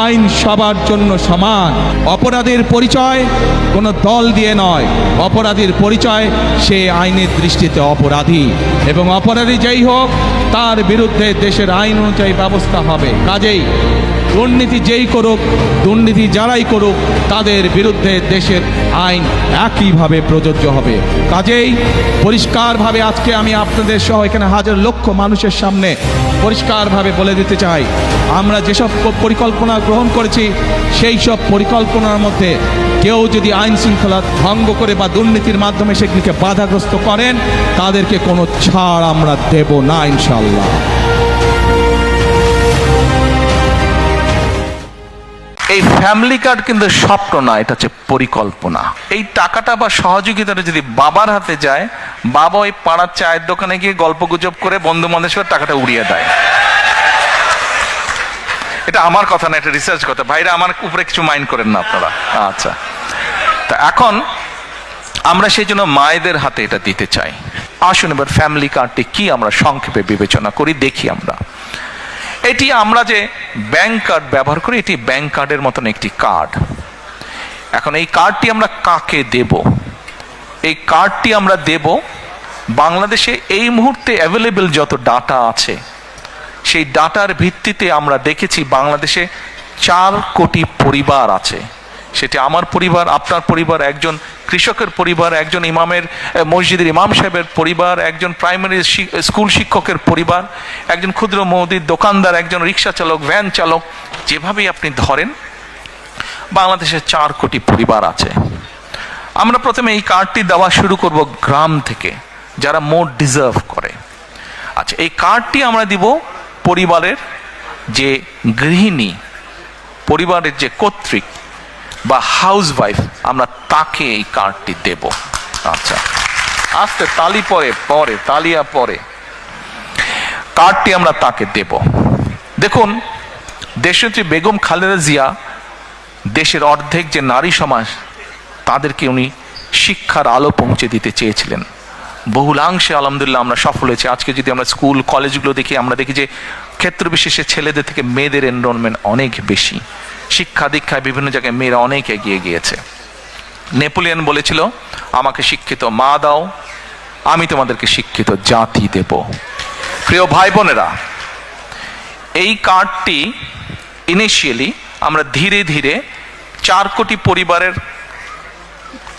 আইন সবার জন্য সমান। অপরাধীর পরিচয় কোনো দল দিয়ে নয়, অপরাধীর পরিচয় সে আইনের দৃষ্টিতে অপরাধী, এবং অপরাধী যেই হোক তার বিরুদ্ধে দেশের আইন অনুযায়ী ব্যবস্থা হবে। কাজেই দুর্নীতি যেই করুক, দুর্নীতি যারাই করুক, তাদের বিরুদ্ধে দেশের আইন একইভাবে প্রযোজ্য হবে। কাজেই পরিষ্কারভাবে আজকে আমি আপনাদের সহ এখানে হাজার লক্ষ মানুষের সামনে পরিষ্কারভাবে বলে দিতে চাই, আমরা যেসব পরিকল্পনা গ্রহণ করেছি সেই সব পরিকল্পনার মধ্যে কেউ যদি আইন শৃঙ্খলা ভঙ্গ করে বা দুর্নীতির মাধ্যমে সেগুলিকে বাধাগ্রস্ত করেন, তাদেরকে কোনো ছাড় আমরা দেব না ইনশাআল্লাহ। এই ফ্যামিলি কার্ড কিন্তু স্বপ্ন না, এটা হচ্ছে পরিকল্পনা। এই টাকাটা বা সহযোগিতাটা যদি বাবার হাতে যায়, বাবা ওই পাড়ার চায়ের দোকানে গিয়ে গল্প গুজব করে বন্ধু বান্ধবের টাকাটা উড়িয়ে দেয়। এটা আমার কথা না, এটা রিসার্চ কথা। ভাইরা আমার উপরে কিছু মাইন্ড করেন না আপনারা। আচ্ছা, তা এখন আমরা সেই জন্য মায়েদের হাতে এটা দিতে চাই। আসুন এবার ফ্যামিলি কার্ডটি কি আমরা সংক্ষেপে বিবেচনা করি, দেখি আমরা। এটি আমরা যে ব্যাংক কার্ড ব্যবহার করি, এটি ব্যাংক কার্ডের মতন একটি কার্ড। এখন এই কার্ডটি আমরা কাকে দেব? এই কার্ডটি আমরা দেব বাংলাদেশে এই মুহূর্তে অ্যাভেলেবল যত ডাটা আছে, সেই ডাটার ভিত্তিতে আমরা দেখেছি বাংলাদেশে 4 কোটি পরিবার আছে। সেটি আমার পরিবার, আপনার পরিবার, একজন কৃষকের পরিবার, একজন ইমামের মসজিদের ইমাম সাহেবের পরিবার, একজন প্রাইমারি স্কুল শিক্ষকের পরিবার, একজন ক্ষুদ্র মুদির দোকানদার, একজন রিক্সা চালক, ভ্যান চালক, যেভাবেই আপনি ধরেন বাংলাদেশে 4 কোটি পরিবার আছে। আমরা প্রথমে এই কার্ডটি দেওয়া শুরু করব গ্রাম থেকে, যারা মোর ডিজার্ভ করে। আচ্ছা, এই কার্ডটি আমরা দিব পরিবারের যে গৃহিণী, পরিবারের যে কর্ত্রী বা হাউস ওয়াইফ, আমরা তাকে এই কার্ডটি দেব। আচ্ছা, আস্তে তালি পরে তালিয়া পরে কার্ডটি আমরা তাকে দেব। দেখুন, দেশনেত্রী বেগম খালেদা জিয়া দেশের অর্ধেক যে নারী সমাজ, তাদেরকে উনি শিক্ষার আলো পৌঁছে দিতে চেয়েছিলেন। বহুলাংশে আলহামদুলিল্লাহ আমরা সফল হয়েছি। আজকে যদি আমরা স্কুল কলেজগুলো দেখি, আমরা দেখি যে ক্ষেত্র বিশেষে ছেলেদের থেকে মেয়েদের এনরোলমেন্ট অনেক বেশি। শিক্ষা দীক্ষায় বিভিন্ন জায়গায় মেয়েরা অনেক এগিয়ে গিয়েছে। নেপোলিয়ন বলেছিল, আমাকে শিক্ষিত মা দাও, আমি তোমাদেরকে শিক্ষিত জাতি দেব। প্রিয় ভাই বোনেরা, এই কার্ডটি ইনিশিয়ালি আমরা ধীরে ধীরে 4 কোটি পরিবারের,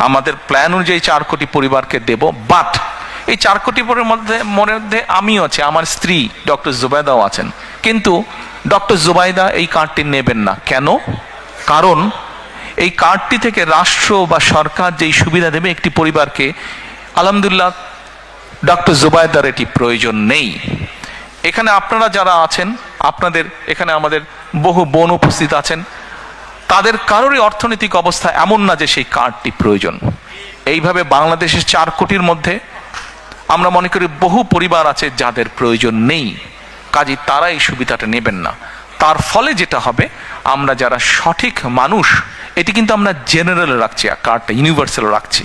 আমাদের প্ল্যান অনুযায়ী 4 কোটি পরিবারকে দেব। বাট এই 4 কোটি মধ্যে আমিও আছি, আমার স্ত্রী ডক্টর জুবাইদাও আছেন। কিন্তু ডক্টর জুবাইদা এই কার্ডটি নেবেন না। কেন? কারণ এই কার্ডটি থেকে রাষ্ট্র বা সরকার যেই সুবিধা দেবে একটি পরিবারকে, আলহামদুলিল্লাহ ডক্টর জুবাইদার এটি প্রয়োজন নেই। এখানে আপনারা যারা আছেন, আপনাদের এখানে আমাদের বহু বোন উপস্থিত আছেন, তাদের কারোরই অর্থনৈতিক অবস্থা এমন না যে সেই কার্ডটি প্রয়োজন। এইভাবে বাংলাদেশের 4 কোটির মধ্যে আমরা মনে করি বহু পরিবার আছে যাদের প্রয়োজন নেই, কাজেই তারা এই সুবিধাটা নেবেন না। তার ফলে যেটা হবে, আমরা যারা সঠিক মানুষ, এটি কিন্তু আমরা জেনারেল রাখছি, কার্ডটা ইউনিভার্সাল রাখছি।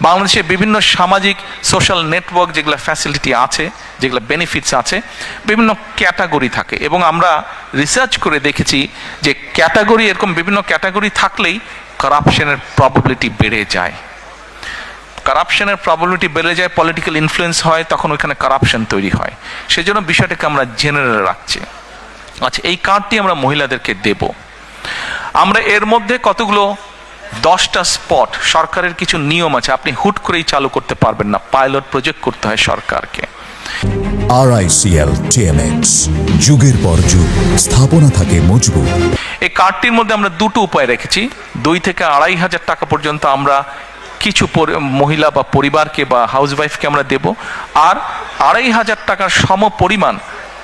বাংলাদেশে বিভিন্ন সামাজিক সোশ্যাল নেটওয়ার্ক যেগুলো ফ্যাসিলিটি আছে, যেগুলো বেনিফিটস আছে, বিভিন্ন ক্যাটাগরি থাকে, এবং আমরা রিসার্চ করে দেখেছি যে ক্যাটাগরি, এরকম বিভিন্ন ক্যাটাগরি থাকলেই কারাপশনের প্রবাবিলিটি বেড়ে যায়। কারাপশনের প্রবাবিলিটি বেড়ে যায়, পলিটিক্যাল ইনফ্লুয়েন্স হয়, তখন ওইখানে কারাপশন তৈরি হয়। সেজন্য বিষয়টাকে আমরা জেনারেল রাখছি। আচ্ছা, এই কার্ডটি আমরা মহিলাদেরকে দেব। আমরা এর মধ্যে কতগুলো 10টা স্পট, সরকারের কিছু নিয়ম আছে, আপনি হুট করেই চালু করতে পারবেন না, পাইলট প্রজেক্ট করতে হয় সরকারকে। RICL TMX, যুগের পর যুগ স্থাপনা থাকে মজবুত। এই কার্ডটির মধ্যে আমরা 2টো উপায় রেখেছি। 2 থেকে 2,500 টাকা পর্যন্ত আমরা কিছু মহিলা বা পরিবারকে বা হাউসওয়াইফকে আমরা দেব, আর 2,500 টাকার সম পরিমাণ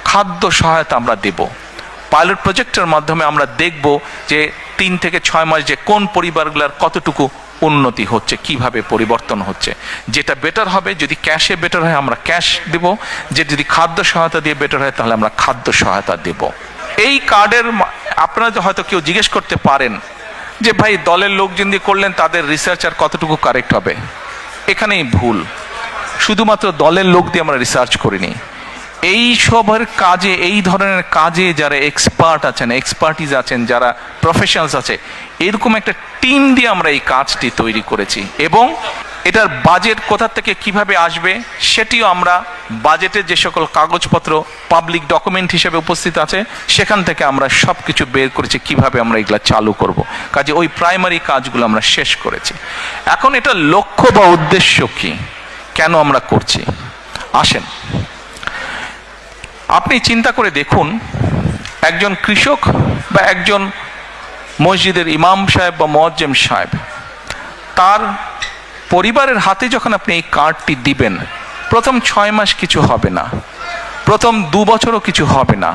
খাদ্য সহায়তা আমরা দেব। পাইলট প্রজেক্টের মাধ্যমে আমরা দেখব যে 3 থেকে 6 মাস যে কোন পরিবারগুলোর কতটুকু উন্নতি হচ্ছে, কিভাবে পরিবর্তন হচ্ছে। যেটা বেটার হবে, যদি ক্যাশে বেটার হয় আমরা ক্যাশ দেব, যে যদি খাদ্য সহায়তা দিয়ে বেটার হয় তাহলে আমরা খাদ্য সহায়তা দেব। এই কার্ডের আপনারা হয়তো কেউ জিজ্ঞেস করতে পারেন যে ভাই, দলের লোকজন দিয়ে করলেন, তাদের রিসার্চ আর কতটুকু কারেক্ট হবে? এখানেই ভুল। শুধুমাত্র দলের লোক দিয়ে আমরা রিসার্চ করিনি। এই সবের কাজে, এই ধরনের কাজে যারা এক্সপার্ট আছেন, এক্সপার্টিজ আছেন, যারা প্রফেশনালস আছে, এরকম একটা টিম দিয়ে আমরা এই কাজটি তৈরি করেছি। এবং এটার বাজেট কোথা থেকে কিভাবে আসবে সেটিও আমরা বাজেটের যে সকল কাগজপত্র পাবলিক ডকুমেন্ট হিসেবে উপস্থিত আছে সেখান থেকে আমরা সব কিছু বের করেছি কিভাবে আমরা এগুলা চালু করব। কাজে ওই প্রাইমারি কাজগুলো আমরা শেষ করেছি। এখন এটা লক্ষ্য বা উদ্দেশ্য কি, কেন আমরা করছি, আসেন আপনি চিন্তা করে দেখুন, একজন কৃষক বা একজন মসজিদের ইমাম সাহেব বা মুয়াজ্জিম সাহেব, তার পরিবারের হাতে যখন আপনি এই কার্ডটি দিবেন, প্রথম 6 মাস কিছু হবে না, প্রথম 2 বছরও কিছু হবে না,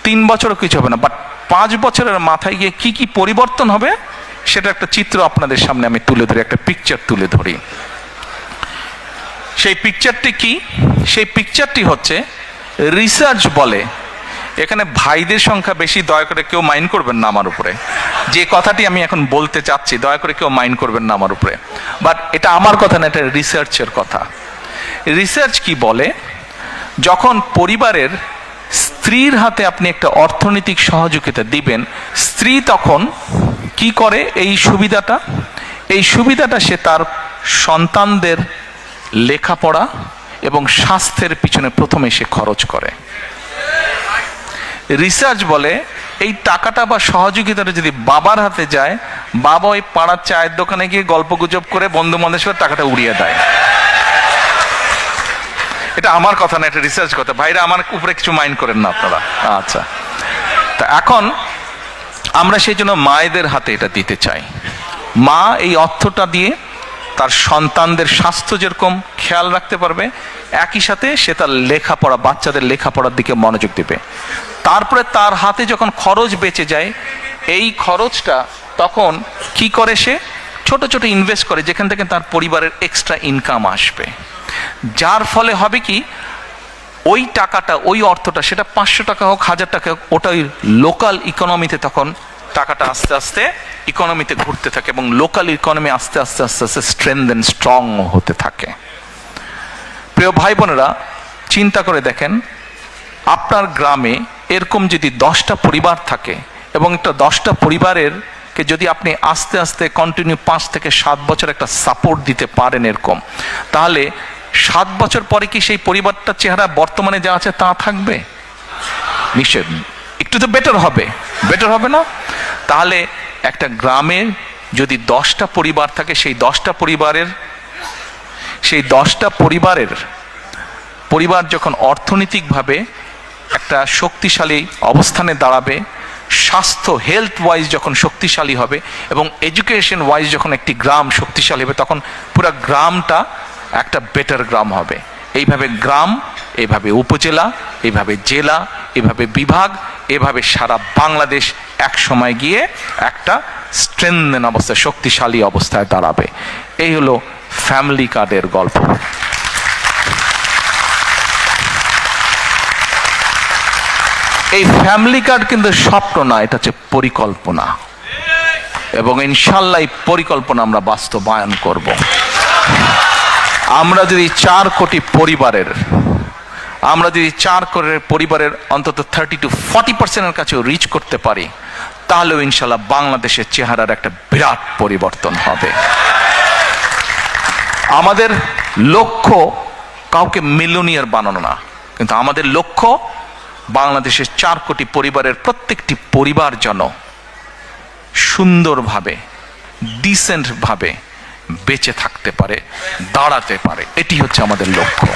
3 বছরও কিছু হবে না, বাট 5 বছরের মাথায় গিয়ে কি কি পরিবর্তন হবে সেটা একটা চিত্র আপনাদের সামনে আমি তুলে ধরি, একটা পিকচার তুলে ধরি। সেই পিকচারটি কি? সেই পিকচারটি হচ্ছে, রিসার্চ বলে, এখানে ভাইদের সংখ্যা বেশি, দয়া করে কেউ মাইন্ড করবেন না আমার উপরে, যে কথাটি আমি এখন বলতে চাচ্ছি দয়া করে কেউ মাইন্ড করবেন না আমার উপরে, বাট এটা আমার কথা না, এটা রিসার্চের কথা। রিসার্চ কি বলে, যখন পরিবারের স্ত্রীর হাতে আপনি একটা অর্থনৈতিক সহযোগিতা দিবেন, স্ত্রী তখন কি করে, এই সুবিধাটা সে তার সন্তানদের লেখাপড়া এবং স্বাস্থ্যের পিছনে প্রথমে সে খরচ করে। রিসার্চ বলে এই টাকাটা বা সহযোগিতাটা যদি বাবার হাতে যায়, বাবা ওই পাড়ার চায়ের দোকানে গিয়ে গল্প গুজব করে বন্ধু বান্ধবের সাথে টাকাটা উড়িয়ে দেয়। এটা আমার কথা না, এটা রিসার্চ কথা। ভাইরা আমার উপরে কিছু মাইন্ড করেন না আপনারা। আচ্ছা, তা এখন আমরা সেই জন্য মায়েদের হাতে এটা দিতে চাই। মা এই অর্থটা দিয়ে তার সন্তানদের স্বাস্থ্য যেরকম খেয়াল রাখতে পারবে, একই সাথে সে তার লেখাপড়া, বাচ্চাদের লেখাপড়ার দিকে মনোযোগ দেবে। তারপরে তার হাতে যখন খরচ বেঁচে যায়, এই খরচটা তখন কি করে, সে ছোট ছোট ইনভেস্ট করে যেখান থেকে তার পরিবারের এক্সট্রা ইনকাম আসবে। যার ফলে হবে কি, ওই টাকাটা, ওই অর্থটা, সেটা 500 টাকা হোক, 1000 টাকা হোক, ওটা ওই লোকাল ইকোনমিতে তখন টাকাটা আস্তে আস্তে ইকোনমিতে ঘুরতে থাকে এবং লোকাল ইকোনমি আস্তে আস্তে আস্তে আস্তে স্ট্রেংথেন, স্ট্রং হতে থাকে। প্রিয় ভাই বোনেরা, চিন্তা করে দেখেন, আপনার গ্রামে এরকম যদি 10টা পরিবার থাকে এবং একটা 10টা পরিবারের কে যদি আপনি আস্তে আস্তে কন্টিনিউ 5 থেকে 7 বছর একটা সাপোর্ট দিতে পারেন এরকম, তাহলে 7 বছর পরে কি সেই পরিবারটার চেহারা বর্তমানে যা আছে তা থাকবে? নিশ্চয় একটু তো বেটার হবে না? তাহলে একটা গ্রামে যদি 10টা পরিবার থাকে, সেই 10টা পরিবার যখন অর্থনৈতিকভাবে একটা শক্তিশালী অবস্থানে দাঁড়াবে, স্বাস্থ্য হেলথ ওয়াইজ যখন শক্তিশালী হবে এবং এডুকেশন ওয়াইজ যখন একটি গ্রাম শক্তিশালী হবে, তখন পুরো গ্রামটা একটা বেটার গ্রাম হবে। এইভাবে গ্রাম, এইভাবে উপজেলা, এইভাবে জেলা, এইভাবে বিভাগ, এভাবে সারা বাংলাদেশ এক সময় গিয়ে একটা স্ট্রেংথেন অবস্থায়, শক্তিশালী অবস্থায় দাঁড়াবে। এই হলো ফ্যামিলি কার্ডের গল্প। এই ফ্যামিলি কার্ড কিন্তু স্বপ্ন না, এটা হচ্ছে পরিকল্পনা, এবং ইনশাল্লাহ এই পরিকল্পনা আমরা বাস্তবায়ন করব। আমরা যদি 4 কোটি পরিবারের অন্তত 30 to 40% কাছেও রিচ করতে পারি, তাহলেও ইনশাল্লাহ বাংলাদেশের চেহারার একটা বিরাট পরিবর্তন হবে। আমাদের লক্ষ্য কাউকে মিলিয়নিয়ার বানানো না, কিন্তু আমাদের লক্ষ্য বাংলাদেশের 4 কোটি পরিবারের প্রত্যেকটি পরিবার যেন সুন্দরভাবে, ডিসেন্ট ভাবে বেঁচে থাকতে পারে, দাঁড়াতে পারে। এটি হচ্ছে আমাদের লক্ষ্য।